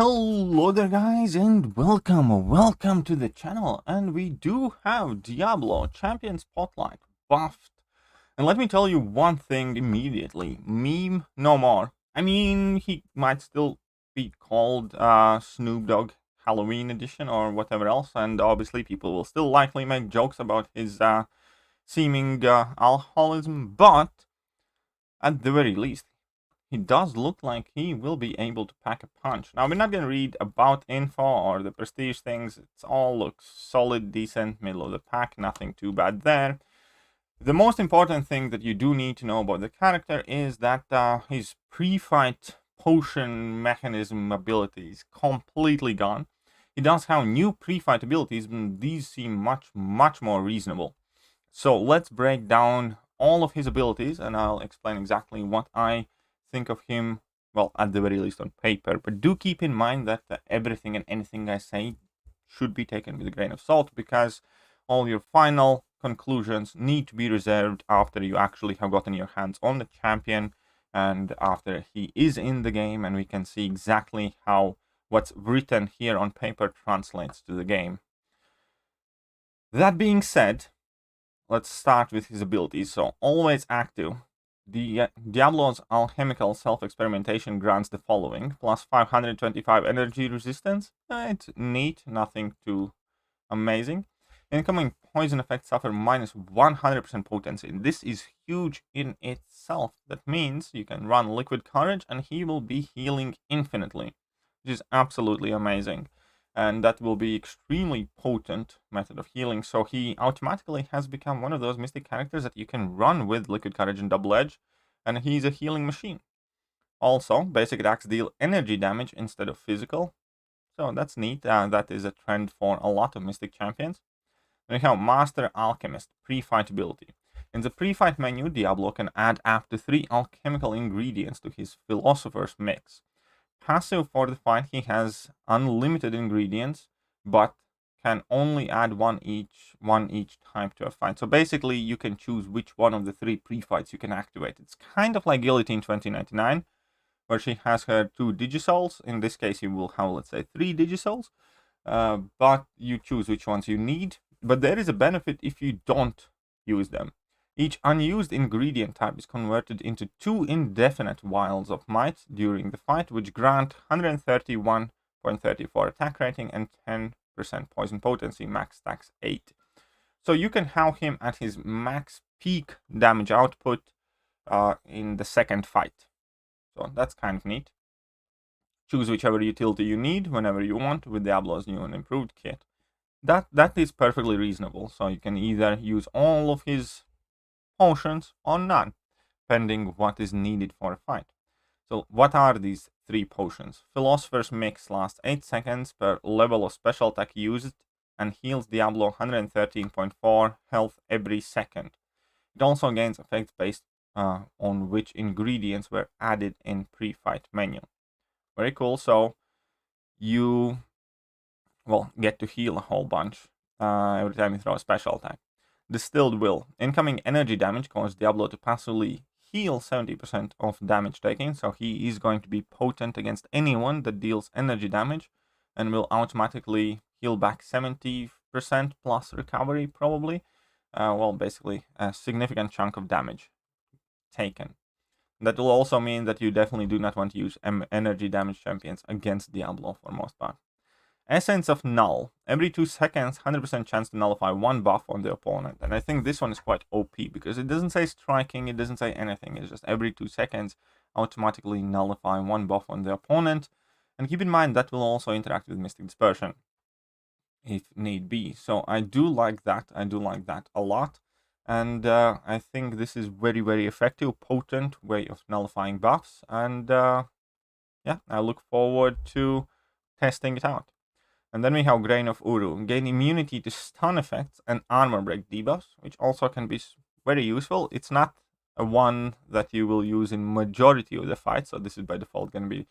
Hello there guys and welcome to the channel, and we do have Diablo Champion Spotlight buffed. And let me tell you one thing immediately, meme no more. I mean, he might still be called Snoop Dogg Halloween edition or whatever else, and obviously people will still likely make jokes about his seeming alcoholism, but at the very least he does look like he will be able to pack a punch. Now, we're not going to read about info or the prestige things. It all looks solid, decent, middle of the pack, nothing too bad there. The most important thing that you do need to know about the character is that his pre-fight potion mechanism ability is completely gone. He does have new pre-fight abilities, and these seem much more reasonable. So let's break down all of his abilities, and I'll explain exactly what I think of him, well, at the very least on paper. But do keep in mind that everything and anything I say should be taken with a grain of salt, because all your final conclusions need to be reserved after you actually have gotten your hands on the champion and after he is in the game, and we can see exactly how what's written here on paper translates to the game. That being said, let's start with his abilities. So, always active. Diablo's alchemical self-experimentation grants the following: plus 525 energy resistance. It's neat, nothing too amazing. Incoming poison effects suffer minus 100% potency. This is huge in itself. That means you can run Liquid Courage and he will be healing infinitely, which is absolutely amazing. And that will be extremely potent method of healing. So he automatically has become one of those mystic characters that you can run with Liquid Courage and Double Edge, and he's a healing machine. Also, basic attacks deal energy damage instead of physical, so that's neat. That is a trend for a lot of mystic champions. Then we have Master Alchemist pre-fight ability. In the pre-fight menu, Diablo can add up to 3 alchemical ingredients to his Philosopher's Mix. Passive for the fight, he has unlimited ingredients, but can only add one each time to a fight. So basically, you can choose which one of the 3 pre-fights you can activate. It's kind of like Guillotine 2099, where she has her 2 Digisouls. In this case, you will have, let's say, 3 Digisouls, but you choose which ones you need. But there is a benefit if you don't use them. Each unused ingredient type is converted into 2 indefinite vials of might during the fight, which grant 131.34 attack rating and 10% poison potency, max stacks 8. So you can have him at his max peak damage output in the second fight. So that's kind of neat. Choose whichever utility you need whenever you want with Diablo's new and improved kit. That is perfectly reasonable. So you can either use all of his potions or none, pending what is needed for a fight. So what are these 3 potions? Philosopher's Mix lasts 8 seconds per level of special attack used and heals Diablo 113.4 health every second. It also gains effects based on which ingredients were added in pre-fight menu. Very cool. So you get to heal a whole bunch every time you throw a special attack. Distilled Will. Incoming energy damage causes Diablo to passively heal 70% of damage taken, so he is going to be potent against anyone that deals energy damage and will automatically heal back 70% plus recovery, probably. Basically a significant chunk of damage taken. That will also mean that you definitely do not want to use energy damage champions against Diablo for most part. Essence of Null. Every 2 seconds, 100% chance to nullify 1 buff on the opponent. And I think this one is quite OP because it doesn't say striking, it doesn't say anything. It's just every 2 seconds, automatically nullify 1 buff on the opponent. And keep in mind that will also interact with Mystic Dispersion if need be. So I do like that. I do like that a lot. And I think this is very effective, potent way of nullifying buffs. And yeah, I look forward to testing it out. And then we have Grain of Uru. Gain immunity to stun effects and armor break debuffs, which also can be very useful. It's not a one that you will use in majority of the fight, so this is by default going to be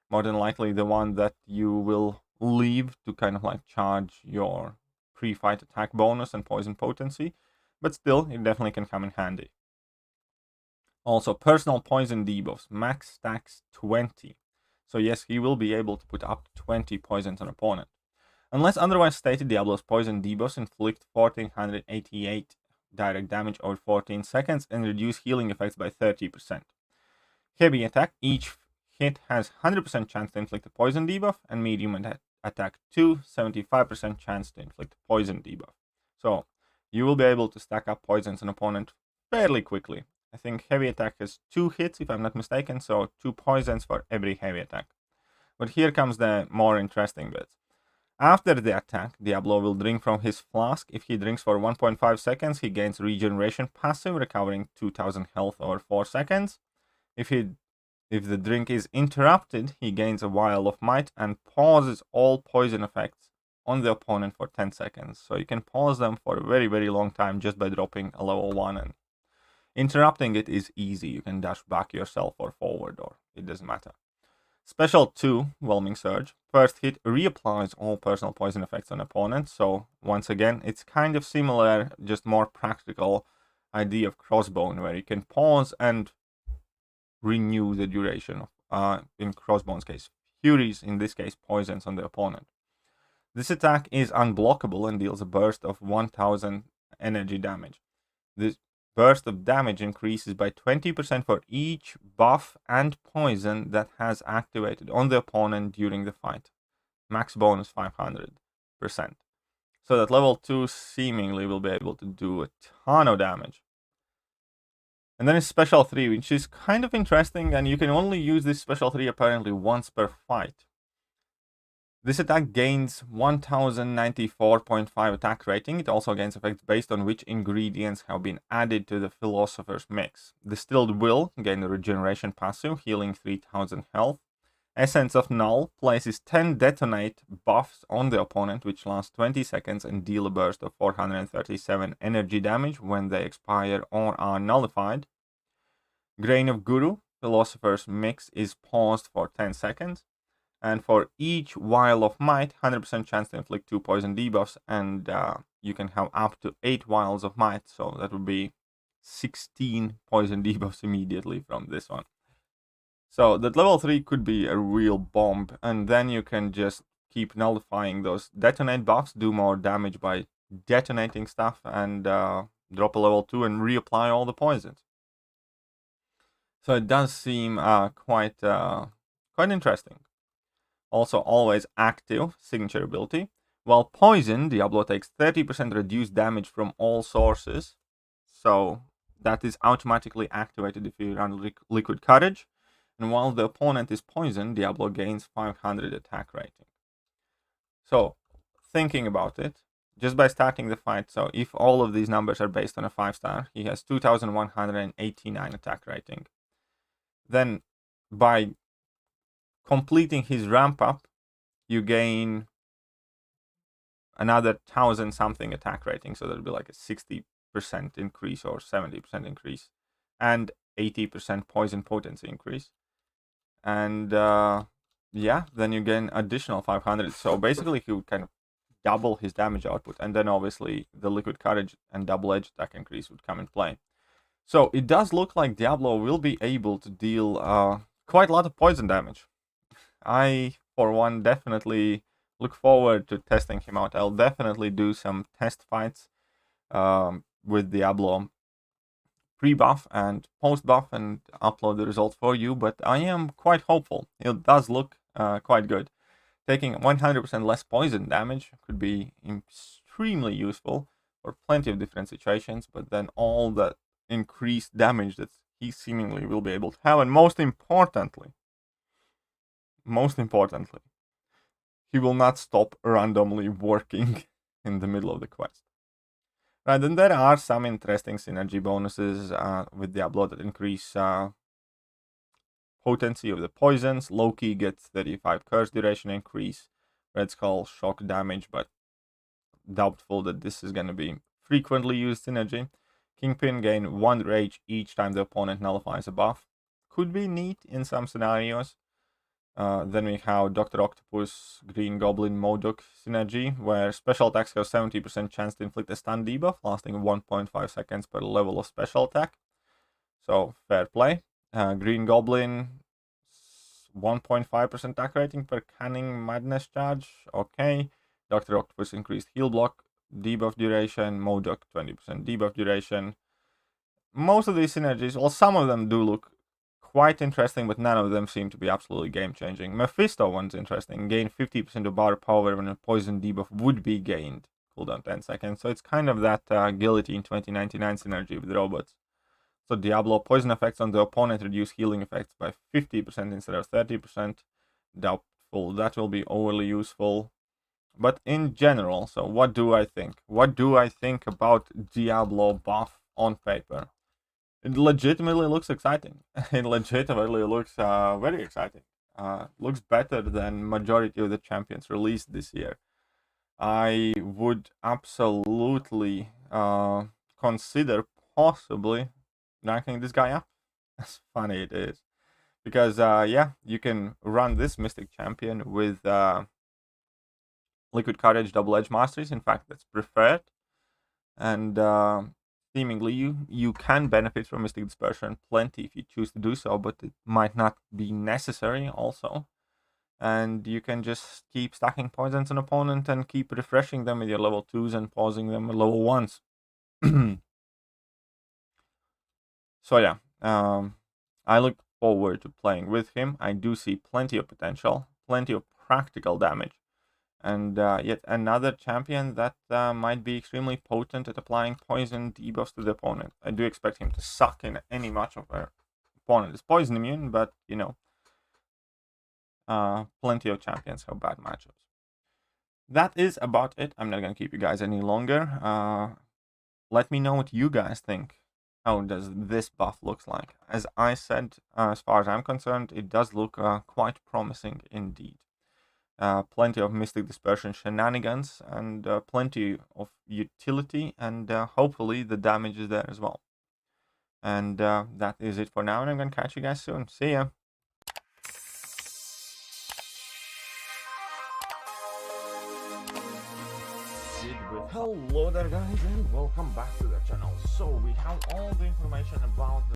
more than likely the one that you will leave to kind of like charge your pre-fight attack bonus and poison potency, but still, it definitely can come in handy. Also, personal poison debuffs, max stacks 20. So yes, he will be able to put up to 20 poisons on opponent. Unless otherwise stated, Diablo's poison debuffs inflict 1488 direct damage over 14 seconds and reduce healing effects by 30%. Heavy attack, each hit has 100% chance to inflict a poison debuff, and medium attack 2, 75% chance to inflict a poison debuff. So you will be able to stack up poisons on opponent fairly quickly. I think heavy attack has 2 hits, if I'm not mistaken, so 2 poisons for every heavy attack. But here comes the more interesting bit. After the attack, Diablo will drink from his flask. If he drinks for 1.5 seconds, he gains regeneration passive, recovering 2000 health over 4 seconds. If the drink is interrupted, he gains a vial of might and pauses all poison effects on the opponent for 10 seconds. So you can pause them for a very, very long time just by dropping a level 1, and interrupting it is easy. You can dash back yourself or forward, or it doesn't matter. Special 2, Whelming Surge. First hit reapplies all personal poison effects on opponent. So once again, it's kind of similar, just more practical idea of Crossbone, where you can pause and renew the duration of, in Crossbone's case, Furies, in this case, poisons on the opponent. This attack is unblockable and deals a burst of 1000 energy damage. This burst of damage increases by 20% for each buff and poison that has activated on the opponent during the fight. Max bonus 500%. So that level 2 seemingly will be able to do a ton of damage. And then it's Special 3, which is kind of interesting, and you can only use this Special 3 apparently once per fight. This attack gains 1094.5 attack rating. It also gains effects based on which ingredients have been added to the Philosopher's Mix. Distilled Will gain a regeneration passive, healing 3000 health. Essence of Null places 10 detonate buffs on the opponent, which last 20 seconds and deal a burst of 437 energy damage when they expire or are nullified. Grain of Guru, Philosopher's Mix, is paused for 10 seconds. And for each vial of might, 100% chance to inflict 2 poison debuffs, and you can have up to 8 vials of might, so that would be 16 poison debuffs immediately from this one. So that level 3 could be a real bomb, and then you can just keep nullifying those detonate buffs, do more damage by detonating stuff, and drop a level 2 and reapply all the poisons. So it does seem quite interesting. Also always active signature ability. While poison, Diablo takes 30% reduced damage from all sources. So that is automatically activated if you run Liquid Courage. And while the opponent is poisoned, Diablo gains 500 attack rating. So thinking about it, just by starting the fight, so if all of these numbers are based on a 5-star, he has 2189 attack rating. Then by completing his ramp up, you gain another 1000 something attack rating, so that'll be like a 60% increase or 70% increase, and 80% poison potency increase. And yeah, then you gain additional 500. So basically, he would kind of double his damage output, and then obviously the Liquid Courage and double edge attack increase would come in play. So it does look like Diablo will be able to deal quite a lot of poison damage. I, for one, definitely look forward to testing him out. I'll definitely do some test fights with Diablo pre-buff and post-buff and upload the results for you, but I am quite hopeful. It does look quite good. Taking 100% less poison damage could be extremely useful for plenty of different situations, but then all the increased damage that he seemingly will be able to have, and most importantly, he will not stop randomly working in the middle of the quest. Right, then there are some interesting synergy bonuses with Diablo that increase potency of the poisons. Loki gets 35 curse duration increase. Red Skull shock damage, but doubtful that this is going to be frequently used synergy. Kingpin gain 1 rage each time the opponent nullifies a buff. Could be neat in some scenarios. Then we have Dr. Octopus, Green Goblin, Modok synergy, where special attacks have 70% chance to inflict a stun debuff, lasting 1.5 seconds per level of special attack. So, fair play. Green Goblin, 1.5% attack rating per canning madness charge. Okay. Dr. Octopus increased heal block, debuff duration, Modok 20% debuff duration. Most of these synergies, well, some of them do look quite interesting, but none of them seem to be absolutely game-changing. Mephisto one's interesting. Gain 50% of bar power when a poison debuff would be gained. Cooldown 10 seconds. So it's kind of that Guillotine 2099 synergy with robots. So Diablo, poison effects on the opponent reduce healing effects by 50% instead of 30%. Doubtful that will be overly useful. But in general, so what do I think? What do I think about Diablo buff on paper? It legitimately looks exciting. It legitimately looks very exciting. Looks better than majority of the champions released this year. I would absolutely consider possibly ranking this guy up. As funny it is. Because, yeah, you can run this Mystic Champion with Liquid Courage Double Edge Masteries. In fact, that's preferred. And seemingly you can benefit from Mystic Dispersion plenty if you choose to do so, but it might not be necessary also. And you can just keep stacking poisons on opponent and keep refreshing them with your level 2s and pausing them at level 1s. So yeah, I look forward to playing with him. I do see plenty of potential, plenty of practical damage. And yet another champion that might be extremely potent at applying poison debuffs to the opponent. I do expect him to suck in any match of where opponent is poison immune, but you know, plenty of champions have bad matchups. That is about it. I'm not gonna keep you guys any longer. Let me know what you guys think. How does this buff looks like? As I said, as far as I'm concerned, it does look quite promising indeed. Plenty of Mystic Dispersion shenanigans and plenty of utility, and hopefully the damage is there as well. And that is it for now, and I'm gonna catch you guys soon. See ya! Hello there guys, and welcome back to the channel. So we have all the information about the